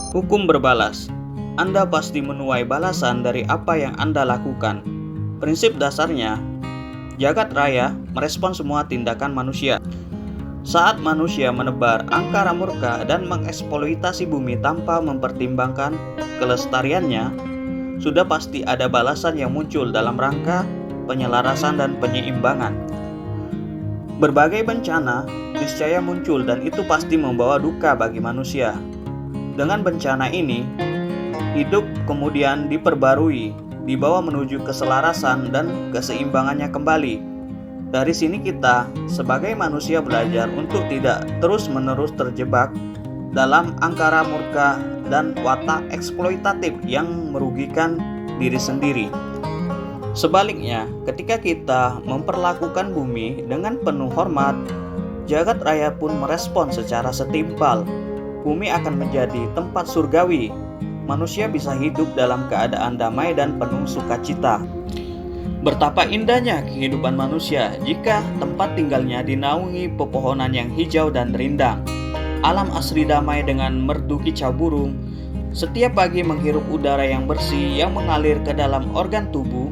Hukum berbalas. Anda pasti menuai balasan dari apa yang Anda lakukan. Prinsip dasarnya, jagat raya merespon semua tindakan manusia. Saat manusia menebar angkara murka dan mengeksploitasi bumi tanpa mempertimbangkan kelestariannya, sudah pasti ada balasan yang muncul dalam rangka penyelarasan dan penyeimbangan. Berbagai bencana niscaya muncul dan itu pasti membawa duka bagi manusia. Dengan bencana ini, hidup kemudian diperbarui, dibawa menuju keselarasan dan keseimbangannya kembali. Dari sini kita sebagai manusia belajar untuk tidak terus-menerus terjebak dalam angkara murka dan watak eksploitatif yang merugikan diri sendiri. Sebaliknya, ketika kita memperlakukan bumi dengan penuh hormat, jagat raya pun merespon secara setimpal. Bumi akan menjadi tempat surgawi. Manusia bisa hidup dalam keadaan damai dan penuh sukacita. Betapa indahnya kehidupan manusia jika tempat tinggalnya dinaungi pepohonan yang hijau dan rindang. Alam asri damai dengan merdu kicau burung. Setiap pagi menghirup udara yang bersih yang mengalir ke dalam organ tubuh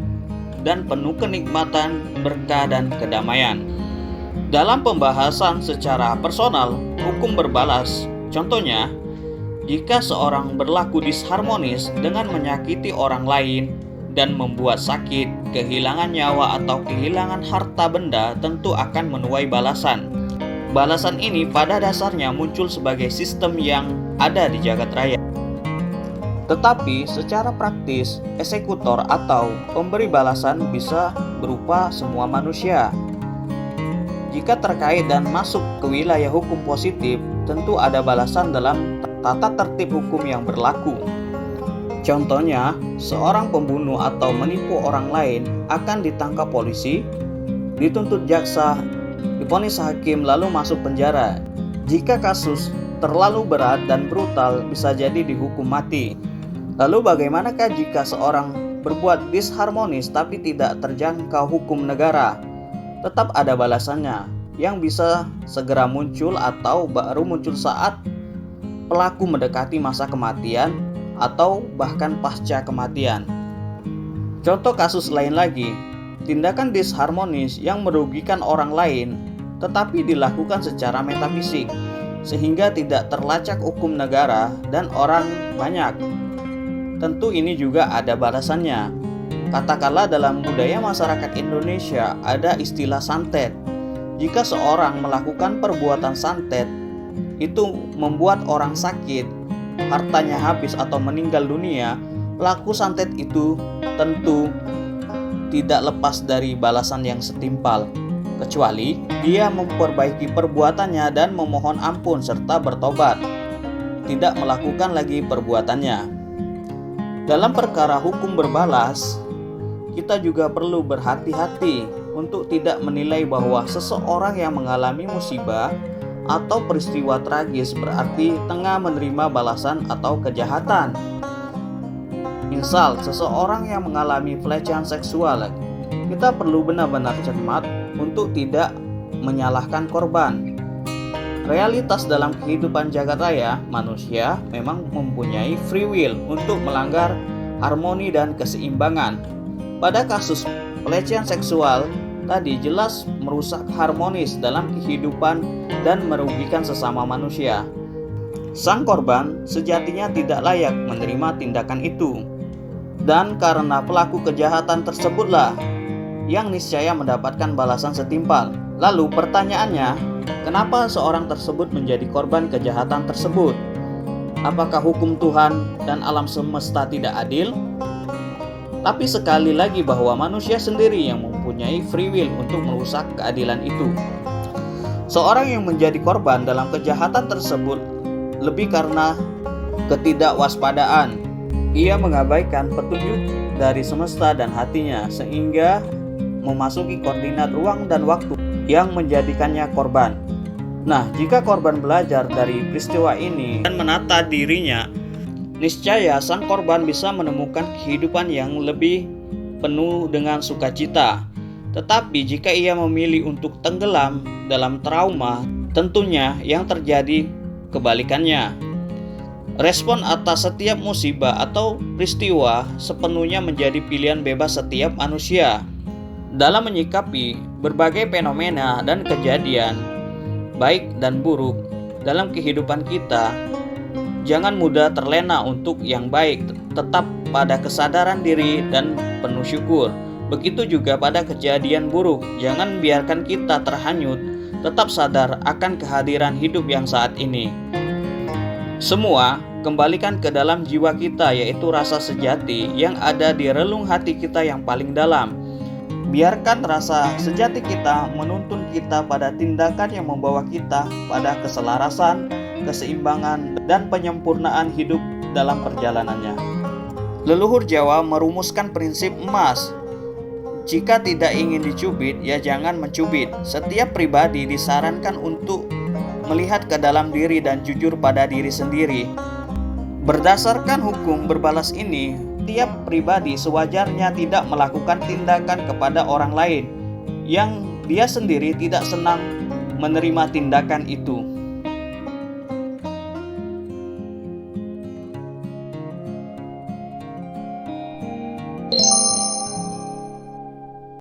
dan penuh kenikmatan, berkah dan kedamaian. Dalam pembahasan secara personal, hukum berbalas. Contohnya, jika seorang berlaku disharmonis dengan menyakiti orang lain dan membuat sakit, kehilangan nyawa atau kehilangan harta benda tentu akan menuai balasan. Balasan ini pada dasarnya muncul sebagai sistem yang ada di jagat raya. Tetapi secara praktis, eksekutor atau pemberi balasan bisa berupa semua manusia. Jika terkait dan masuk ke wilayah hukum positif, tentu ada balasan dalam tata tertib hukum yang berlaku. Contohnya, seorang pembunuh atau menipu orang lain akan ditangkap polisi, dituntut jaksa, divonis hakim lalu masuk penjara. Jika kasus terlalu berat dan brutal bisa jadi dihukum mati. Lalu bagaimanakah jika seorang berbuat disharmonis tapi tidak terjangkau hukum negara? Tetap ada balasannya yang bisa segera muncul atau baru muncul saat pelaku mendekati masa kematian atau bahkan pasca kematian. Contoh kasus lain lagi, tindakan disharmonis yang merugikan orang lain tetapi dilakukan secara metafisik sehingga tidak terlacak hukum negara dan orang banyak. Tentu ini juga ada balasannya. Katakanlah dalam budaya masyarakat Indonesia ada istilah santet. Jika seorang melakukan perbuatan santet, itu membuat orang sakit, hartanya habis atau meninggal dunia, pelaku santet itu tentu tidak lepas dari balasan yang setimpal, kecuali dia memperbaiki perbuatannya dan memohon ampun serta bertobat, tidak melakukan lagi perbuatannya. Dalam perkara hukum berbalas, kita juga perlu berhati-hati untuk tidak menilai bahwa seseorang yang mengalami musibah atau peristiwa tragis berarti tengah menerima balasan atau kejahatan. Misal, seseorang yang mengalami pelecehan seksual, kita perlu benar-benar cermat untuk tidak menyalahkan korban. Realitas dalam kehidupan jagat raya, manusia memang mempunyai free will untuk melanggar harmoni dan keseimbangan. Pada kasus pelecehan seksual tadi jelas merusak harmonis dalam kehidupan dan merugikan sesama manusia. Sang korban sejatinya tidak layak menerima tindakan itu. Dan karena pelaku kejahatan tersebutlah yang niscaya mendapatkan balasan setimpal. Lalu pertanyaannya, kenapa seorang tersebut menjadi korban kejahatan tersebut? Apakah hukum Tuhan dan alam semesta tidak adil? Tapi sekali lagi bahwa manusia sendiri yang mempunyai free will untuk merusak keadilan itu. Seorang yang menjadi korban dalam kejahatan tersebut lebih karena ketidakWaspadaan. Ia mengabaikan petunjuk dari semesta dan hatinya sehingga memasuki koordinat ruang dan waktu yang menjadikannya korban. Nah, jika korban belajar dari peristiwa ini dan menata dirinya, niscaya sang korban bisa menemukan kehidupan yang lebih penuh dengan sukacita. Tetapi jika ia memilih untuk tenggelam dalam trauma, tentunya yang terjadi kebalikannya. Respon atas setiap musibah atau peristiwa sepenuhnya menjadi pilihan bebas setiap manusia. Dalam menyikapi berbagai fenomena dan kejadian, baik dan buruk, dalam kehidupan kita, jangan mudah terlena untuk yang baik, tetap pada kesadaran diri dan penuh syukur. Begitu juga pada kejadian buruk, jangan biarkan kita terhanyut, tetap sadar akan kehadiran hidup yang saat ini. Semua kembalikan ke dalam jiwa kita, yaitu rasa sejati yang ada di relung hati kita yang paling dalam. Biarkan rasa sejati kita menuntun kita pada tindakan yang membawa kita pada keselarasan, keseimbangan, dan penyempurnaan hidup dalam perjalanannya. Leluhur Jawa merumuskan prinsip emas. Jika tidak ingin dicubit, ya jangan mencubit. Setiap pribadi disarankan untuk melihat ke dalam diri dan jujur pada diri sendiri. Berdasarkan hukum berbalas ini, tiap pribadi sewajarnya tidak melakukan tindakan kepada orang lain yang dia sendiri tidak senang menerima tindakan itu.